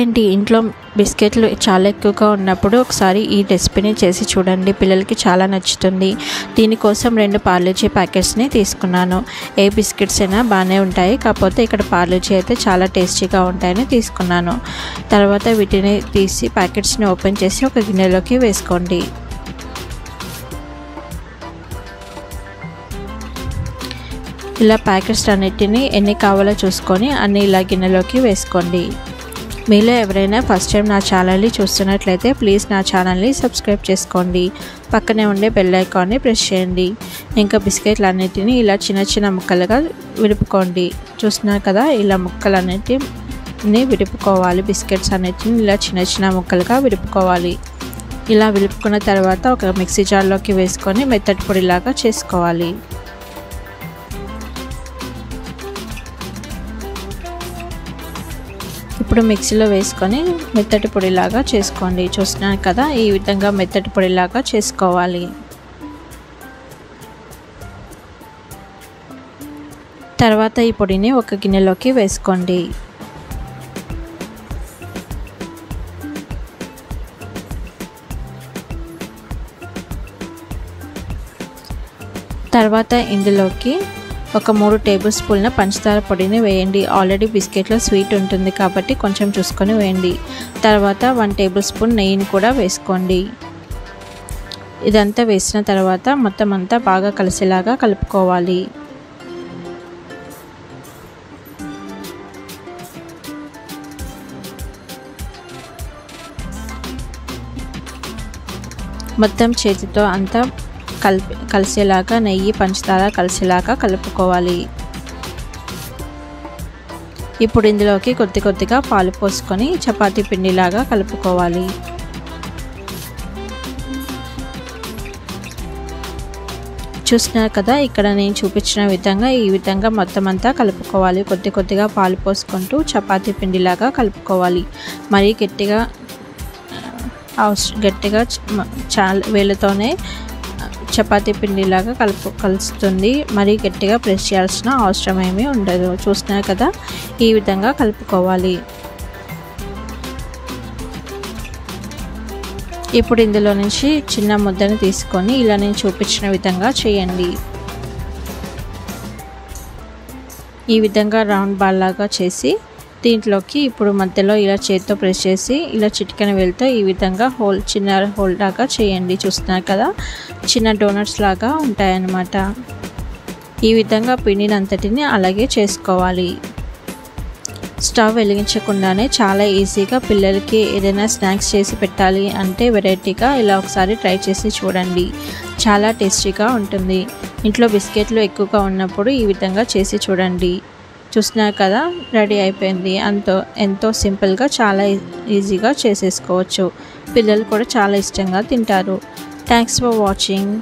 ఏంటి ఇంట్లో బిస్కెట్లు చాలా ఎక్కువగా ఉన్నప్పుడు ఒకసారి ఈ రెసిపీని చేసి చూడండి, పిల్లలకి చాలా నచ్చుతుంది. దీనికోసం 2 పార్లేజీ ప్యాకెట్స్ని తీసుకున్నాను. ఏ బిస్కెట్స్ అయినా బాగానే ఉంటాయి, కాకపోతే ఇక్కడ పార్లేజీ అయితే చాలా టేస్టీగా ఉంటాయని తీసుకున్నాను. తర్వాత వీటిని తీసి ప్యాకెట్స్ని ఓపెన్ చేసి ఒక గిన్నెలోకి వేసుకోండి. ఇలా ప్యాకెట్స్ అన్నిటిని ఎన్ని కావాలో చూసుకొని అన్ని ఇలా గిన్నెలోకి వేసుకోండి. మీలో ఎవరైనా ఫస్ట్ టైం నా ఛానల్ని చూస్తున్నట్లయితే ప్లీజ్ నా ఛానల్ని సబ్స్క్రైబ్ చేసుకోండి. పక్కనే ఉండే బెల్ ఐకాన్ని ప్రెస్ చేయండి. ఇంకా బిస్కెట్లు అన్నిటిని ఇలా చిన్న చిన్న ముక్కలుగా విడుపుకోండి. చూస్తున్నారు కదా, ఇలా ముక్కలన్నిటిని విడుపుకోవాలి. బిస్కెట్స్ అన్నిటిని ఇలా చిన్న చిన్న ముక్కలుగా విడుపుకోవాలి. ఇలా విడుపుకున్న తర్వాత ఒక మిక్సీ జార్లోకి వేసుకొని మెత్తటి పొడిలాగా చేసుకోవాలి. ఇప్పుడు మిక్సీలో వేసుకొని మెత్తటి పొడిలాగా చేసుకోండి. చూస్తున్నాను కదా, ఈ విధంగా మెత్తటి పొడిలాగా చేసుకోవాలి. తర్వాత ఈ పొడిని ఒక గిన్నెలోకి వేసుకోండి. తర్వాత ఇందులోకి ఒక 3 టేబుల్ స్పూన్ల పంచదార పొడిని వేయండి. ఆల్రెడీ బిస్కెట్లో స్వీట్ ఉంటుంది కాబట్టి కొంచెం చూసుకొని వేయండి. తర్వాత 1 టేబుల్ స్పూన్ నెయ్యిని కూడా వేసుకోండి. ఇదంతా వేసిన తర్వాత మొత్తం అంతా బాగా కలిసేలాగా కలుపుకోవాలి. మొత్తం చేతితో అంతా కలిసేలాగా నెయ్యి పంచదార కలిసేలాగా కలుపుకోవాలి. ఇప్పుడు ఇందులోకి కొద్దిగా పాలు పోసుకొని చపాతీ పిండిలాగా కలుపుకోవాలి. చూస్తున్నారు కదా, ఇక్కడ నేను చూపించిన విధంగా ఈ విధంగా మొత్తం అంతా కలుపుకోవాలి. కొద్దిగా పాలు పోసుకుంటూ చపాతీ పిండిలాగా కలుపుకోవాలి. మరీ గట్టిగా చాలా వేళ్ళతోనే చపాతీ పిండిలాగా కలుస్తుంది. మరీ గట్టిగా ప్రెస్ చేయాల్సిన అవసరం ఏమీ ఉండదు. చూస్తున్నారు కదా, ఈ విధంగా కలుపుకోవాలి. ఇప్పుడు ఇందులో నుంచి చిన్న ముద్దను తీసుకొని ఇలా నేను చూపించిన విధంగా చేయండి. ఈ విధంగా రౌండ్ బాల్ లాగా చేసి దీంట్లోకి ఇప్పుడు మధ్యలో ఇలా చేతితో ప్రెస్ చేసి ఇలా చిటికెన వేలుతో ఈ విధంగా చిన్న హోల్ లాగా చేయండి. చూస్తున్నారు కదా, చిన్న డోనట్స్ లాగా ఉంటాయన్నమాట. ఈ విధంగా పిండిని అంతటిని అలాగే చేసుకోవాలి. స్టవ్ వెలిగించకుండానే చాలా ఈజీగా పిల్లలకి ఏదైనా స్నాక్స్ చేసి పెట్టాలి అంటే వెరైటీగా ఇలా ఒకసారి ట్రై చేసి చూడండి. చాలా టేస్టీగా ఉంటుంది. ఇంట్లో బిస్కెట్లు ఎక్కువగా ఉన్నప్పుడు ఈ విధంగా చేసి చూడండి. చూస్తున్నారు కదా, రెడీ అయిపోయింది. ఎంతో సింపుల్గా చాలా ఈజీగా చేసేసుకోవచ్చు. పిల్లలు కూడా చాలా ఇష్టంగా తింటారు. Thanks for watching.